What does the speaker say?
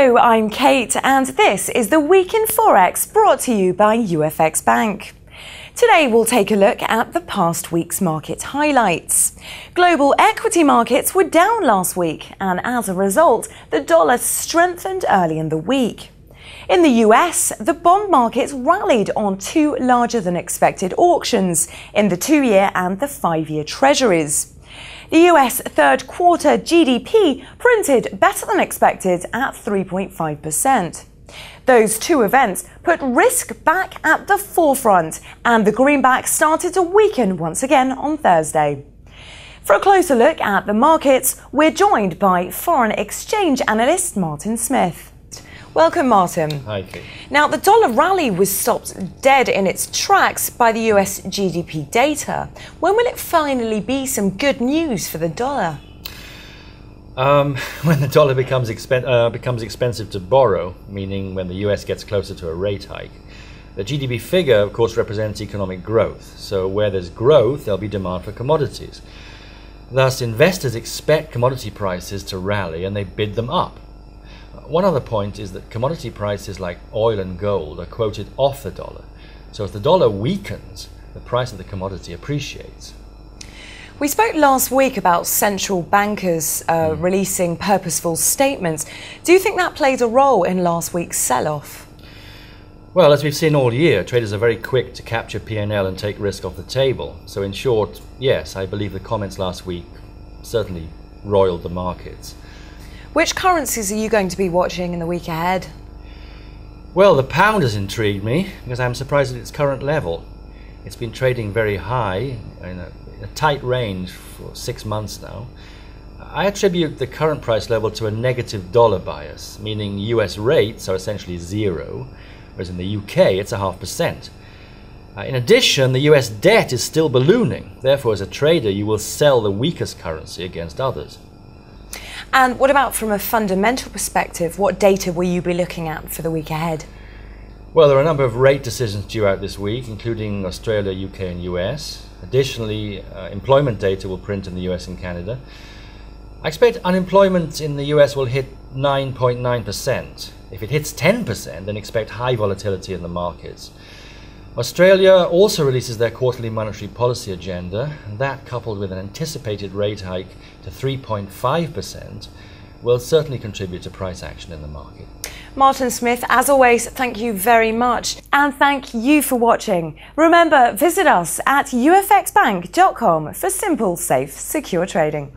Hello, I'm Kate and this is the Week in Forex brought to you by UFXBank. Today we'll take a look at the past week's market highlights. Global equity markets were down last week and as a result, the dollar strengthened early in the week. In the US, the bond markets rallied on two larger than expected auctions in the 2-year and the 5-year treasuries. The US third quarter GDP printed better than expected at 3.5%. Those two events put risk back at the forefront and the greenback started to weaken once again on Thursday. For a closer look at the markets, we're joined by foreign exchange analyst Martin Smith. Welcome, Martin. Hi, Kate. Now, the dollar rally was stopped dead in its tracks by the US GDP data. When will it finally be some good news for the dollar? When the dollar becomes expensive to borrow, meaning when the US gets closer to a rate hike. The GDP figure, of course, represents economic growth. So where there's growth, there'll be demand for commodities. Thus, investors expect commodity prices to rally and they bid them up. One other point is that commodity prices like oil and gold are quoted off the dollar. So if the dollar weakens, the price of the commodity appreciates. We spoke last week about central bankers releasing purposeful statements. Do you think that played a role in last week's sell-off? Well, as we've seen all year, traders are very quick to capture P&L and take risk off the table. So in short, yes, I believe the comments last week certainly roiled the markets. Which currencies are you going to be watching in the week ahead? Well, the pound has intrigued me because I'm surprised at its current level. It's been trading very high in a tight range for 6 months now. I attribute the current price level to a negative dollar bias, meaning US rates are essentially zero, whereas in the UK it's 0.5%. In addition, the US debt is still ballooning. Therefore, as a trader, you will sell the weakest currency against others. And what about from a fundamental perspective? What data will you be looking at for the week ahead? Well, there are a number of rate decisions due out this week, including Australia, UK and US. Additionally, employment data will print in the US and Canada. I expect unemployment in the US will hit 9.9%. If it hits 10%, then expect high volatility in the markets. Australia also releases their quarterly monetary policy agenda, and that, coupled with an anticipated rate hike to 3.5%, will certainly contribute to price action in the market. Martin Smith, as always, thank you very much. And thank you for watching. Remember, visit us at ufxbank.com for simple, safe, secure trading.